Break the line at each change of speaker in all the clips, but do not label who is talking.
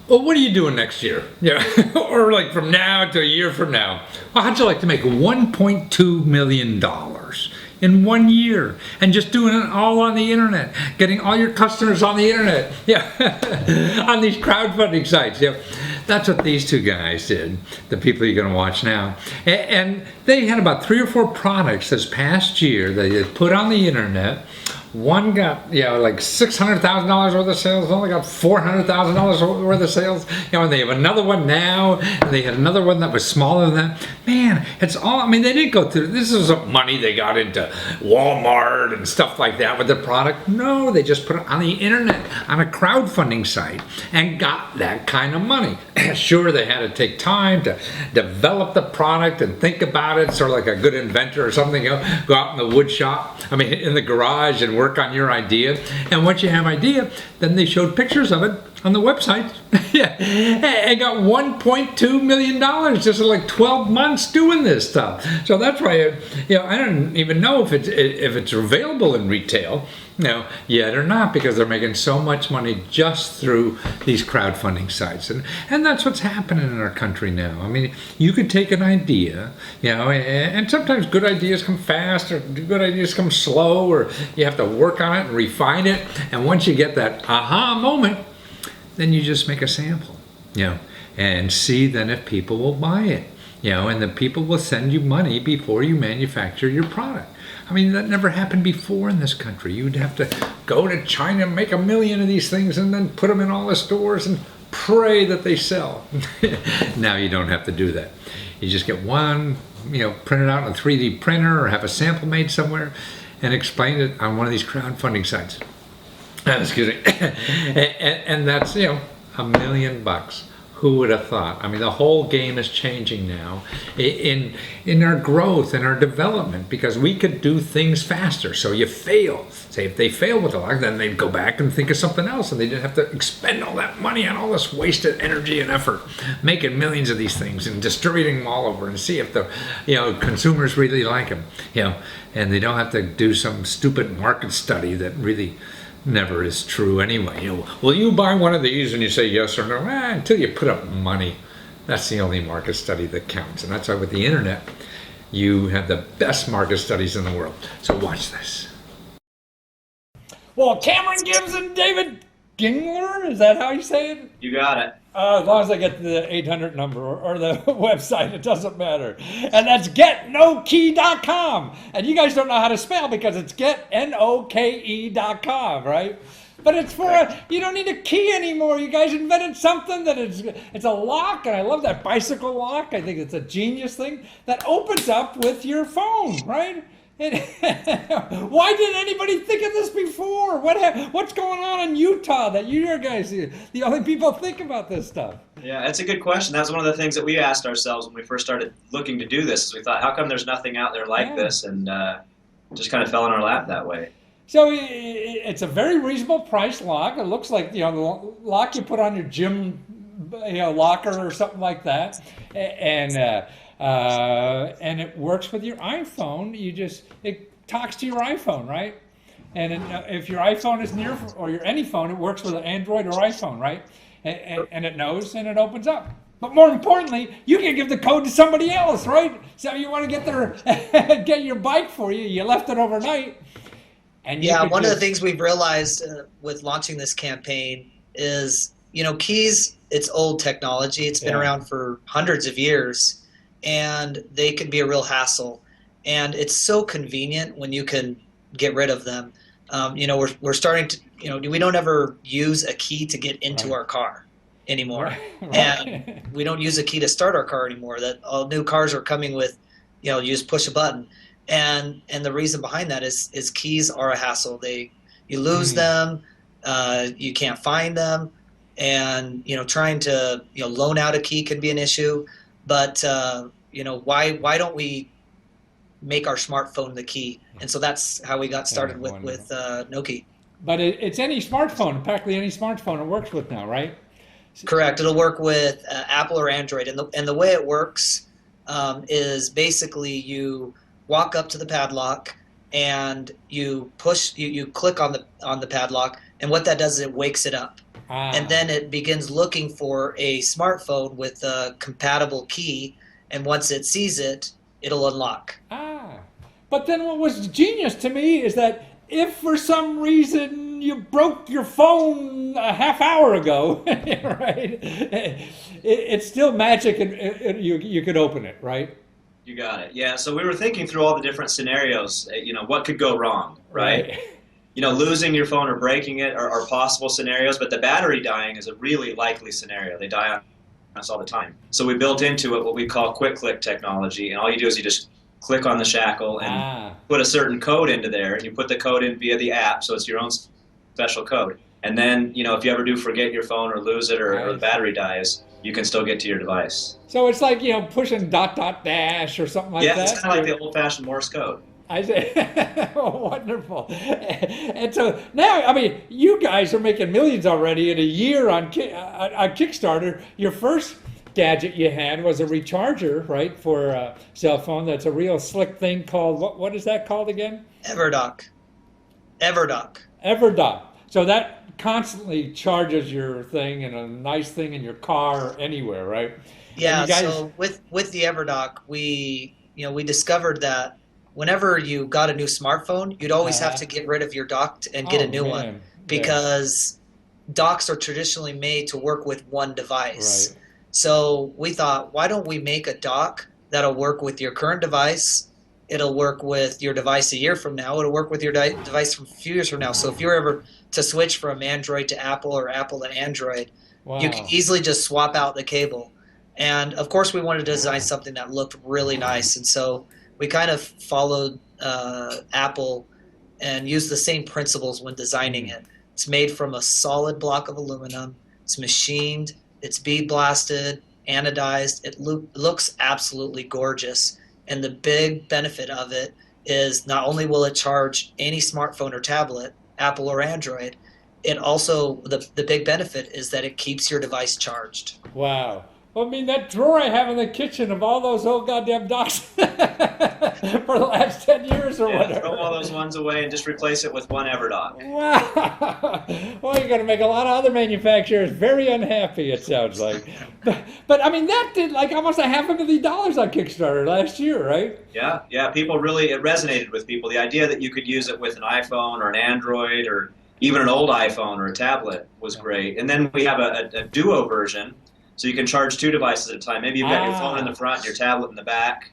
well, what are you doing next year? Yeah, or like from now to a year from now. Well, how'd you like to make $1.2 million in 1 year and just doing it all on the internet, getting all your customers on the internet, yeah, on these crowdfunding sites. Yeah, that's what these two guys did, the people you're going to watch now. And they had about 3 or 4 products this past year that they put on the internet. One got, like $600,000 worth of sales. Only got $400,000 worth of sales. And they have another one now, and they had another one that was smaller than that. Man, it's all. I mean, they didn't go through. This isn't money they got into Walmart and stuff like that with the product. No, they just put it on the internet on a crowdfunding site and got that kind of money. Sure, they had to take time to develop the product and think about it, sort of like a good inventor or something. Go out in the wood shop. I mean, in the garage and work on your idea. And once you have idea, then they showed pictures of it on the website. Yeah, and got $1.2 million just in like 12 months doing this stuff. So that's why, I don't even know if it's available in retail, yet or not, because they're making so much money just through these crowdfunding sites. And that's what's happening in our country now. I mean, you could take an idea, and sometimes good ideas come fast, or good ideas come slow, or you have to work on it and refine it. And once you get that aha moment, then you just make a sample, and see then if people will buy it, and the people will send you money before you manufacture your product. I mean, that never happened before in this country. You'd have to go to China, make 1 million of these things, and then put them in all the stores and pray that they sell. Now you don't have to do that. You just get one, print it out on a 3D printer, or have a sample made somewhere and explain it on one of these crowdfunding sites. Excuse me. and that's, $1 million. Who would have thought? I mean, the whole game is changing now in our growth and our development, because we could do things faster. So you fail. Say if they fail with the lock, then they'd go back and think of something else, and they didn't have to expend all that money on all this wasted energy and effort making millions of these things and distributing them all over and see if the consumers really like them. And they don't have to do some stupid market study that really never is true anyway. Will you buy one of these? And you say yes or no. Until you put up money, that's the only market study that counts. And that's why with the internet, you have the best market studies in the world. So watch this. Well, Cameron Gibbs and David Gingler, is that how you say it?
You got it.
As long as I get the 800 number or the website, it doesn't matter. And that's getnokey.com. And you guys don't know how to spell because it's getnoke.com, right? But it's you don't need a key anymore. You guys invented something that it's a lock, and I love that bicycle lock. I think it's a genius thing that opens up with your phone, right? Why didn't anybody think of this before? What's going on in Utah that you guys, the only people think about this stuff?
Yeah, that's a good question. That was one of the things that we asked ourselves when we first started looking to do this. Is we thought, how come there's nothing out there like this? And just kind of fell in our lap that way.
So it's a very reasonable price lock. It looks like the lock you put on your gym locker or something like that, and it works with your iPhone. It talks to your iPhone, right? And if your iPhone is near, or any phone, it works with an Android or iPhone, right? And it knows, and it opens up. But more importantly, you can give the code to somebody else, right? So you want to get your bike for you. You left it overnight.
And one of the things we've realized with launching this campaign is, keys, it's old technology. It's been around for hundreds of years, and they can be a real hassle. And it's so convenient when you can get rid of them. We're starting to, we don't ever use a key to get into our car anymore. Right. And we don't use a key to start our car anymore. That all new cars are coming with, you just push a button. And the reason behind that is keys are a hassle. You lose them, you can't find them, and trying to loan out a key can be an issue. But why don't we make our smartphone the key? And so that's how we got started with Nokey.
But it's any smartphone, practically any smartphone it works with now, right?
Correct. It'll work with Apple or Android, and the way it works is basically you walk up to the padlock and you click on the padlock, and what that does is it wakes it up. and then it begins looking for a smartphone with a compatible key, and once it sees it, it'll unlock.
But then what was genius to me is that if for some reason you broke your phone a half hour ago, right, it's still magic, and you could open it, right?
You got it. Yeah. So we were thinking through all the different scenarios. What could go wrong, right? Losing your phone or breaking it are possible scenarios, but the battery dying is a really likely scenario. They die on us all the time. So we built into it what we call quick click technology, and all you do is you just click on the shackle and put a certain code into there, and you put the code in via the app, so it's your own special code. And then, if you ever do forget your phone or lose it or the battery dies, you can still get to your device.
So it's like, pushing ... dash or something like that?
Yeah, it's kind of like the old-fashioned Morse code.
I say, oh, wonderful. And so now, I mean, you guys are making millions already in a year on Kickstarter. Your first gadget you had was a recharger, right, for a cell phone. That's a real slick thing called, what is that called again?
EverDock.
So that constantly charges your thing, and a nice thing in your car or anywhere, right?
Yeah, so with the EverDock, we discovered that whenever you got a new smartphone, you'd always have to get rid of your dock and get a new one, because docks are traditionally made to work with one device. Right. So we thought, why don't we make a dock that'll work with your current device? It'll work with your device a year from now. It'll work with your device from a few years from now. So if you're ever to switch from Android to Apple or Apple to Android, you can easily just swap out the cable. And of course, we wanted to design something that looked really nice. And so we kind of followed Apple and used the same principles when designing it. It's made from a solid block of aluminum. It's machined. It's bead blasted, anodized. It looks absolutely gorgeous. And the big benefit of it is not only will it charge any smartphone or tablet, Apple or Android, it also, the big benefit is that it keeps your device charged.
Wow. Well, I mean, that drawer I have in the kitchen of all those old goddamn docks for the last 10 years or whatever.
Throw all those ones away and just replace it with one EverDock.
Wow. Well, you're going to make a lot of other manufacturers very unhappy, it sounds like. But I mean, that did like almost $500,000 on Kickstarter last year, right?
Yeah. People really, it resonated with people. The idea that you could use it with an iPhone or an Android or even an old iPhone or a tablet was great. And then we have a duo version. So you can charge two devices at a time. Maybe you've got your phone in the front and your tablet in the back.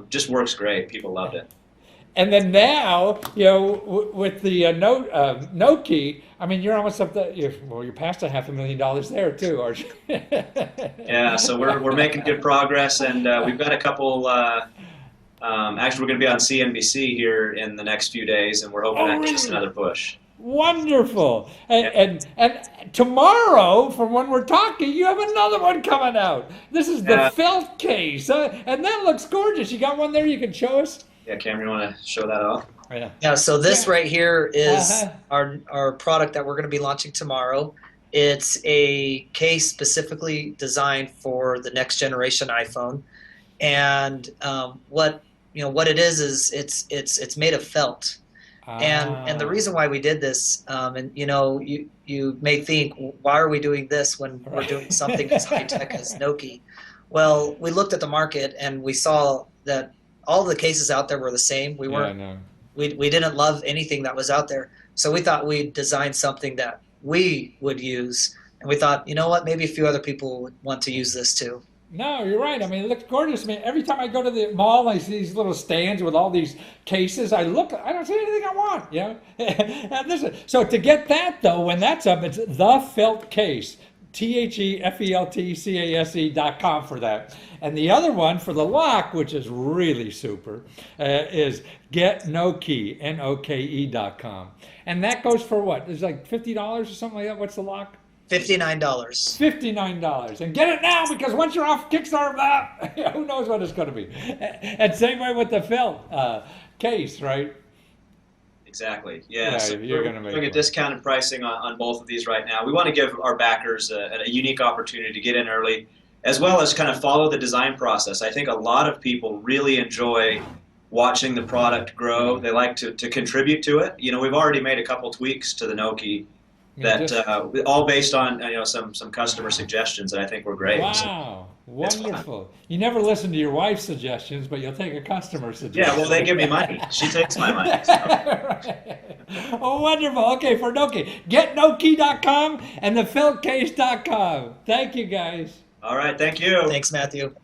Just works great. People loved it.
And then now, with the note key, I mean, you're almost up to, you're past $500,000 there too, aren't you?
Yeah, so we're making good progress, and we've got a couple. Actually, we're going to be on CNBC here in the next few days, and we're hoping that gives us another push.
Wonderful. And tomorrow, from when we're talking, you have another one coming out. This is the felt case, and that looks gorgeous. You got one there you can show us?
Yeah, Cameron, you want to show that off?
Yeah, so this right here is our product that we're going to be launching tomorrow. It's a case specifically designed for the next generation iPhone, and what it is it's made of felt. And the reason why we did this, and you may think, why are we doing this when we're doing something as high tech as Noki? Well, we looked at the market and we saw that all the cases out there were the same. We didn't love anything that was out there, so we thought we'd design something that we would use. And we thought, you know what, maybe a few other people would want to use this too.
No, you're right. I mean, it looks gorgeous. I mean, every time I go to the mall, I see these little stands with all these cases. I don't see anything I want, And so to get that, though, when that's up, it's The Felt Case, TheFeltCase.com for that. And the other one for the lock, which is really super, is GetNoKey, NOKE.com. And that goes for what? It's like $50 or something like that? What's the lock?
$59.
$59. And get it now, because once you're off Kickstarter, who knows what it's going to be. And same way with the felt case, right?
Exactly. Yeah, so
you're going to make
doing a discounted pricing on both of these right now. We want to give our backers a unique opportunity to get in early, as well as kind of follow the design process. I think a lot of people really enjoy watching the product grow. They like to contribute to it. We've already made a couple tweaks to the Noki that all based on some customer suggestions that I think were great.
Wow, wonderful. You never listen to your wife's suggestions, but you'll take a customer suggestion.
Yeah, well, they give me money. She takes my money. So.
Oh, wonderful. Okay, for Noki, getnoki.com and thefiltcase.com. Thank you, guys.
All right, thank you.
Thanks, Matthew.